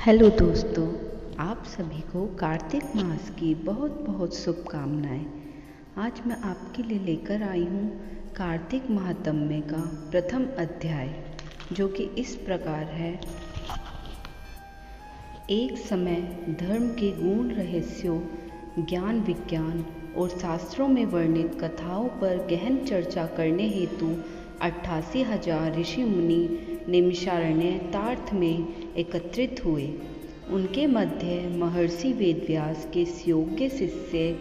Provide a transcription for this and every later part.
Hello दोस्तों, आप सभी को कार्तिक मास की बहुत बहुत शुभकामनाएं। आज मैं आपके लिए लेकर आई हूँ कार्तिक महात्म्य का प्रथम अध्याय, जो कि इस प्रकार है। एक समय धर्म के गूढ़ रहस्यों, ज्ञान विज्ञान और शास्त्रों में वर्णित कथाओं पर गहन चर्चा करने हेतु 88,000 ऋषि मुनि नैमिषारण्य तीर्थ में एकत्रित हुए। उनके मध्य महर्षि वेदव्यास के योग्य शिष्य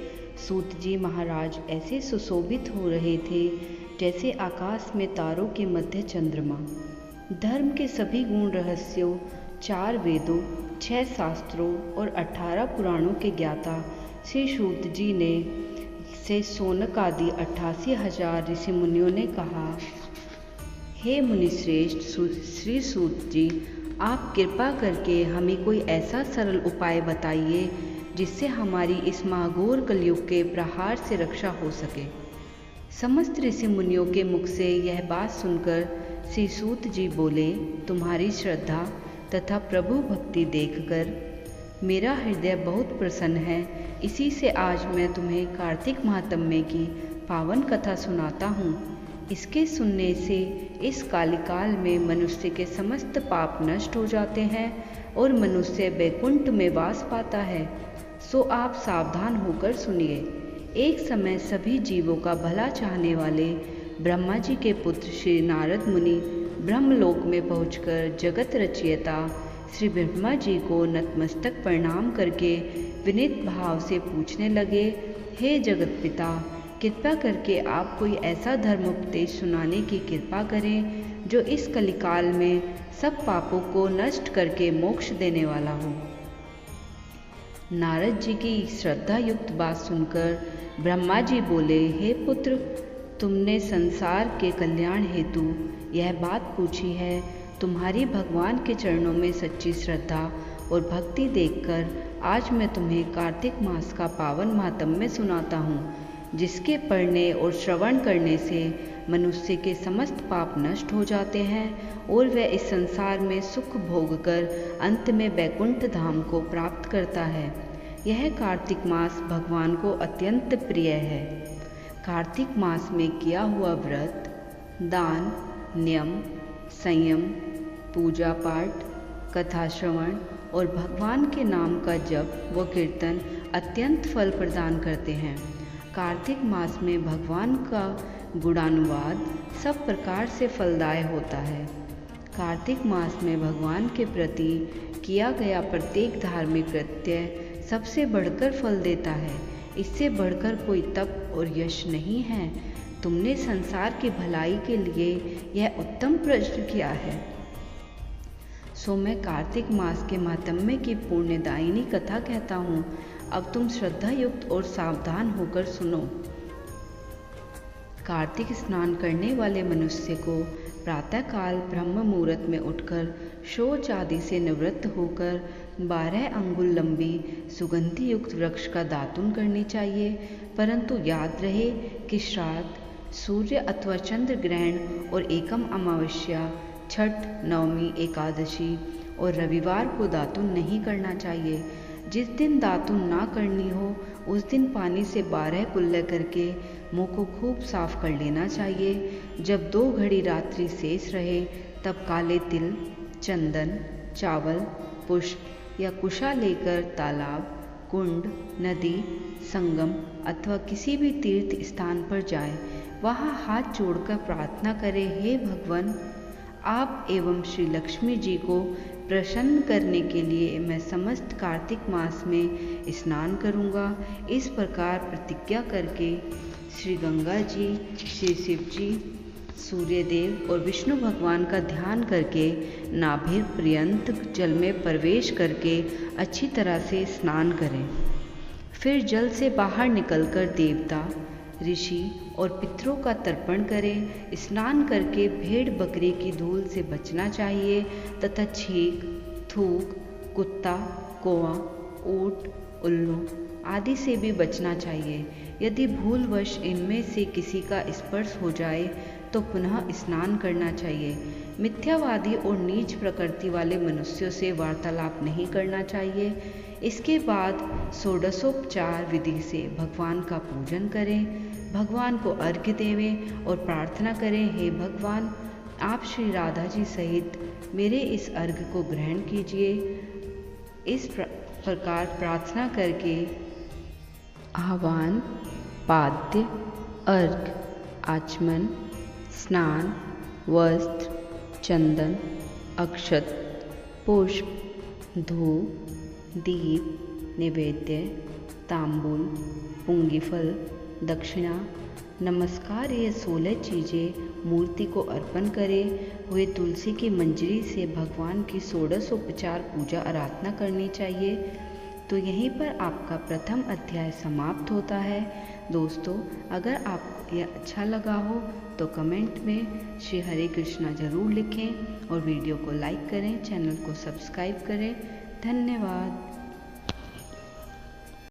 सूत जी महाराज ऐसे सुशोभित हो रहे थे जैसे आकाश में तारों के मध्य चंद्रमा। धर्म के सभी गूढ़ रहस्यों, 4 वेदों, 6 शास्त्रों और 18 पुराणों के ज्ञाता श्री सूत जी ने से सोनक आदि 88,000 ऋषि मुनियों ने कहा, हे मुनिश्रेष्ठ श्री सूत जी, आप कृपा करके हमें कोई ऐसा सरल उपाय बताइए जिससे हमारी इस महाघोर कलयुग के प्रहार से रक्षा हो सके। समस्त ऋषि मुनियों के मुख से यह बात सुनकर श्री सूत जी बोले, तुम्हारी श्रद्धा तथा प्रभु भक्ति देखकर मेरा हृदय बहुत प्रसन्न है। इसी से आज मैं तुम्हें कार्तिक महात्म्य की पावन कथा सुनाता हूँ। इसके सुनने से इस कालिकाल में मनुष्य के समस्त पाप नष्ट हो जाते हैं और मनुष्य वैकुंठ में वास पाता है। सो आप सावधान होकर सुनिए। एक समय सभी जीवों का भला चाहने वाले ब्रह्मा जी के पुत्र श्री नारद मुनि ब्रह्मलोक में पहुंचकर जगत रचयिता श्री ब्रह्मा जी को नतमस्तक प्रणाम करके विनीत भाव से पूछने लगे, हे जगत पिता, कृपा करके आप कोई ऐसा धर्मोपदेश सुनाने की कृपा करें जो इस कलिकाल में सब पापों को नष्ट करके मोक्ष देने वाला हो। नारद जी की श्रद्धा युक्त बात सुनकर ब्रह्मा जी बोले, हे पुत्र, तुमने संसार के कल्याण हेतु यह बात पूछी है। तुम्हारी भगवान के चरणों में सच्ची श्रद्धा और भक्ति देखकर आज मैं तुम्हें कार्तिक मास का पावन महात्म्य सुनाता हूँ, जिसके पढ़ने और श्रवण करने से मनुष्य के समस्त पाप नष्ट हो जाते हैं और वह इस संसार में सुख भोगकर अंत में वैकुंठ धाम को प्राप्त करता है। यह कार्तिक मास भगवान को अत्यंत प्रिय है। कार्तिक मास में किया हुआ व्रत, दान, नियम, संयम, पूजा पाठ, कथा श्रवण और भगवान के नाम का जप व कीर्तन अत्यंत फल प्रदान करते हैं। कार्तिक मास में भगवान का गुणानुवाद सब प्रकार से फलदाय होता है। कार्तिक मास में भगवान के प्रति किया गया प्रत्येक धार्मिक कृत्य सबसे बढ़कर फल देता है। इससे बढ़कर कोई तप और यश नहीं है। तुमने संसार की भलाई के लिए यह उत्तम प्रश्न किया है। सो मैं कार्तिक मास के महात्म्य की पुण्यदायिनी कथा कहता हूँ। अब तुम श्रद्धा युक्त और सावधान होकर सुनो। कार्तिक स्नान करने वाले मनुष्य को प्रातःकाल ब्रह्म मुहूर्त में उठकर शौच आदि से निवृत्त होकर 12 अंगुल लंबी सुगंधि युक्त वृक्ष का दातुन करनी चाहिए। परंतु याद रहे कि श्राद्ध, सूर्य अथवा चंद्र ग्रहण और एकम अमावस्या, छठ, नवमी, एकादशी और रविवार को दातुन नहीं करना चाहिए। जिस दिन दातुन ना करनी हो उस दिन पानी से 12 कुल्ले करके मुंह को खूब साफ कर लेना चाहिए। जब 2 घड़ी रात्रि शेष रहे तब काले तिल, चंदन, चावल, पुष्प या कुशा लेकर तालाब, कुंड, नदी, संगम अथवा किसी भी तीर्थ स्थान पर जाएं। वहाँ हाथ जोड़कर प्रार्थना करें, हे भगवान, आप एवं श्री लक्ष्मी जी को प्रसन्न करने के लिए मैं समस्त कार्तिक मास में स्नान करूँगा। इस प्रकार प्रतिज्ञा करके श्री गंगा जी, श्री शिव जी, सूर्यदेव और विष्णु भगवान का ध्यान करके नाभि पर्यंत जल में प्रवेश करके अच्छी तरह से स्नान करें। फिर जल से बाहर निकलकर देवता, ऋषि और पितरों का तर्पण करें। स्नान करके भेड़ बकरी की धूल से बचना चाहिए तथा छींक, थूक, कुत्ता, कौवा, ऊंट, उल्लू आदि से भी बचना चाहिए। यदि भूलवश इनमें से किसी का स्पर्श हो जाए तो पुनः स्नान करना चाहिए। मिथ्यावादी और नीच प्रकृति वाले मनुष्यों से वार्तालाप नहीं करना चाहिए। इसके बाद षोडशोपचार विधि से भगवान का पूजन करें, भगवान को अर्घ्य देवें और प्रार्थना करें, हे भगवान, आप श्री राधा जी सहित मेरे इस अर्घ्य को ग्रहण कीजिए। इस प्रकार प्रार्थना करके आह्वान, पाद्य, अर्घ्य, आचमन, स्नान, वस्त्र, चंदन, अक्षत, पुष्प, धूप, दीप, निवेद्य, तांबूल, पुंगीफल, दक्षिणा, नमस्कार, ये 16 चीज़ें मूर्ति को अर्पण करे हुए तुलसी की मंजरी से भगवान की षोडशोपचार पूजा आराधना करनी चाहिए। तो यहीं पर आपका प्रथम अध्याय समाप्त होता है। दोस्तों, अगर आपको यह अच्छा लगा हो तो कमेंट में श्री हरे कृष्णा ज़रूर लिखें और वीडियो को लाइक करें, चैनल को सब्सक्राइब करें। धन्यवाद।